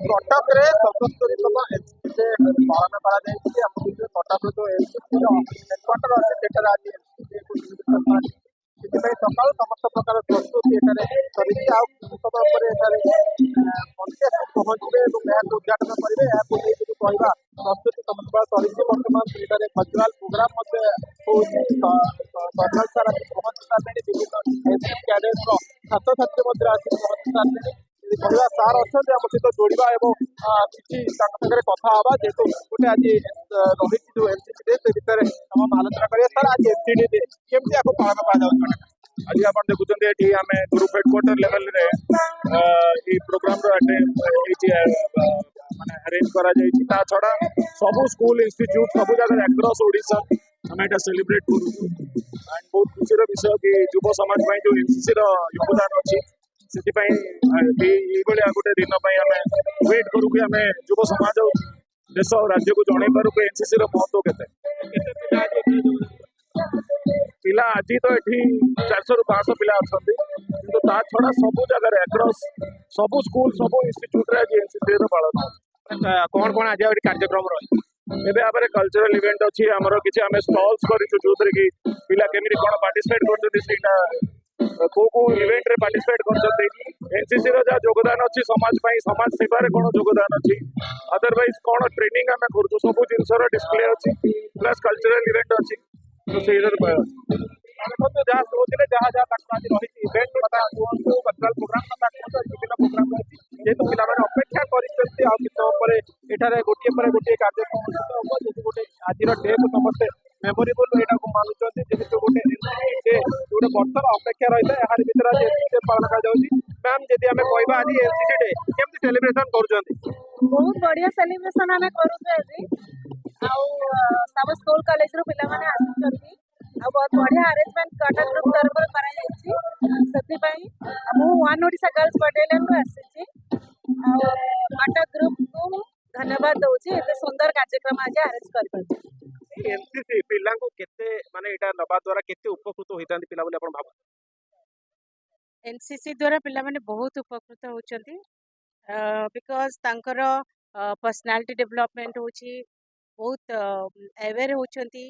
कटक रे 77तम एनसीसी पालन कटक जो एनसीसी हेडक्वार्टर अच्छे सेठार आज एनसीसी सकाल समस्त प्रकार प्रस्तुति चली समय पहुंचे उद्घाटन करेंगे कहवा प्रस्तुति समस्त चली बर्तमान सेठार कल्चराल प्रोग्राम कर्नल सार आज पहुंची सारे विभिन्न एनसीसी कैडेट छात्र छात्री आसी पहुंची सारे कहवा सार अच्छा आम सहित जोड़ा और किसी कथा हवा जेहतु गोटे आज रही जो एनसीसी डे से भितर आम आलोचना करिए सर आज एनसीसी डे केमती आपको पालन कर आज आप देखुं ये आम ग्रुप हेडक्वार्टर लेवल रे प्रोग्राम माने अरेंज करा ता छड़ा सब स्कूल इंस्टीट्यूट सब जगह अक्रॉस ओडिशा आम एटा सेलिब्रेट करूँ एंड बहुत खुशी विषय कि युव समाज जो एनसीसी योगदान अच्छी से गोटे दिन आम वेट करूँ कि आम युव समाज देश और राज्य को जन पारू कि एनसीसी महत्व के पिला आज तो ये 400 ରୁ 500 पिला अच्छा किंतु ता छड़ा सब जगह अक्रॉस सब स्कूल सब इंस्टीट्यूट रे आज एनसीसी पालन कौन कौन आज कार्यक्रम रही एबे आबरे कल्चरल इवेंट अछि हमरो किछि हमें स्टॉल्स करिछु जोथरे कि पिला केमिति कोन पार्टिसिपेट करछथि सेटा को इवेंट रे पार्टिसिपेट करछथि एनसीसी रो जा योगदान अछि समाज पई समाज सेवा रे कोन योगदान अछि अदरवाइज कोन ट्रेनिंग हमें करछु सब जिंस रो डिस्प्ले अछि प्लस कल्चरल इवेंट अछि तो सेइदर जहाँ सोचते जहाँ जहाँ आज रही इवेंट कथा कहूँ कल्चराल प्रोग्राम कथा कहूँ विभिन्न प्रोग्राम रही जेहतु पिला अपेक्षा कर गोटे पर गोटे कार्यक्रम अनुष्ठित हम जेहतु गोटे आज डे को समस्ते मेमोरेबल यहाँ को मानुंट जेहतु गोटे डे गोटे बर्षर अपेक्षा रही है यार भर आज एनसीसी पालन कर मैम जदि आम कहवा आज एनसीसी डे केमती सेलिब्रेशन कर बहुत बढ़िया सेलिब्रेशन आम करुचे आज सब स्कूल कॉलेज रो पिला माने आसुचंती आ बहुत बढ़िया अरेंजमेंट कटक ग्रुप तरफ करा जायछि सेति पई मु वन ओडिशा गर्ल्स बटालियन रो आसीछि आ कटक ग्रुप को धन्यवाद दउछि एते सुंदर कार्यक्रम आज अरेंज कर परछि एनसीसी पिला को केते माने एटा नबा द्वारा केते उपकृत होइतांती पिला बोले आपण भाबु एनसीसी द्वारा पिला माने बहुत उपकृत होचंती बिकॉज तांकर पर्सनालिटी डेवलपमेंट होछि बहुत अवेयर होचंती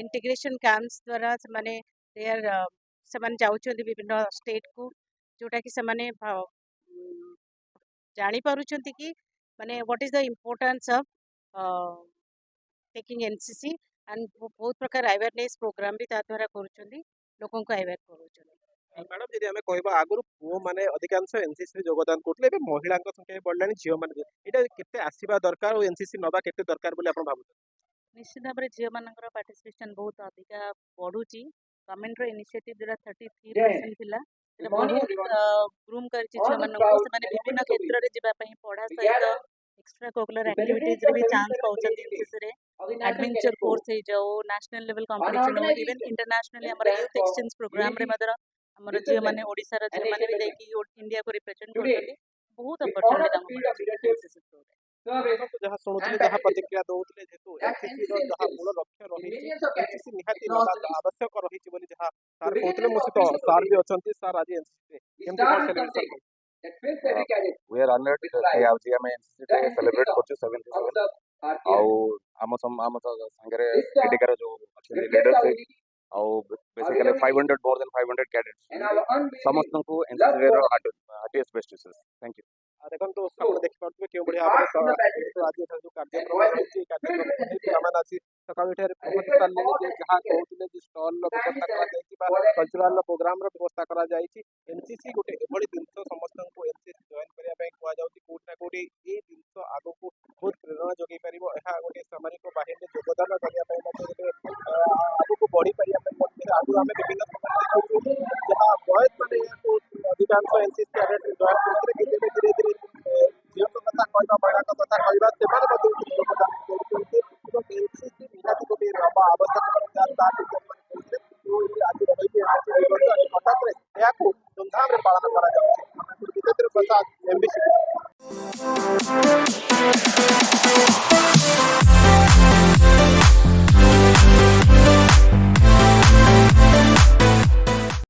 इंटीग्रेशन कैंप्स द्वारा से जाउछंती विभिन्न स्टेट को जोटा कि से जानी पारुछंती कि माने what is the importance of taking NCC and बहुत प्रकार अवेयरनेस प्रोग्राम भी ता द्वारा करूछंती लोगों को अवेयर करूछंती मैडम जदि आम कहवा आगुरी पुओ मैंने अधिकांश एनसीसी योगदान करते हैं महिला संख्या बढ़लानी झील मैंने यहाँ केते आसवा दरकार और एनसीसी नवा केते दरकार बोले आपण भाबु निश्चित भाव में झील मानकर पार्टिसिपेशन बहुत अधिका बढ़ुची गवर्नमेंट रो इनिशिएटिव द्वारा 33% थिला बहुत ग्रूम करछि झील माननको से विभिन्न क्षेत्र रे जिबा पई पढ़ा सहित एक्स्ट्रा करिकुलर एक्टिविटीज रे भी चांस पाउछन एनसीसी रे एडवेंचर कोर्स हे जाओ नेशनल लेवल कंपटीशन हो इवन इंटरनेशनली हमर यूथ एक्सचेंज प्रोग्राम रे मदर हमर झील माने ओडिसा रो झील माने भी देखि इंडिया को रिप्रेजेंट करछथि बहुत अपॉर्चुनिटी हमर एनसीसी थ्रू जहाँ शुणुले जहाँ प्रतिक्रिया दौले जेहेतु एनसीसी जहाँ मूल लक्ष्य रही एनसीसी निहाती आवश्यक रही जहाँ सार कहते मो सहित सार भी अच्छा सार आज एनसीसी we are honored आज आम एनसीसी डे सेलिब्रेट करछु 77 आउ आम संगे एडिकार जो अच्छे लीडरशिप आउ बेसिकली 500 मोर देन 500 कैडेट्स समस्त को एनसीसी रो heartiest best wishes thank you देखो देखी पारे क्यों बढ़िया आज जो कार्यक्रम पिलाने आसी सका पहुंची सारे जहाँ कहते स्टल व्यवस्था कल्चराल प्रोग्राम व्यवस्था करा एनसीसी गोटे एभली जिनस समस्त को एनसीसी जॉइन करने कौट ना कौटी ये जिन आग को बहुत प्रेरणा जगै पार यह गोटे सामरिक बाहिनी योगदान करने आग को बढ़ी पार आगु आम विभिन्न देखु जहाँ बयस मैंने अधिकांश एनसीसी कैडेट जॉइन करते धीरे धीरे झील कथा कहवा महिला कथा कहवा से एनसीसी निहाती गोटे नवा आवश्यक आज रही कटक धूमधाम पालन कर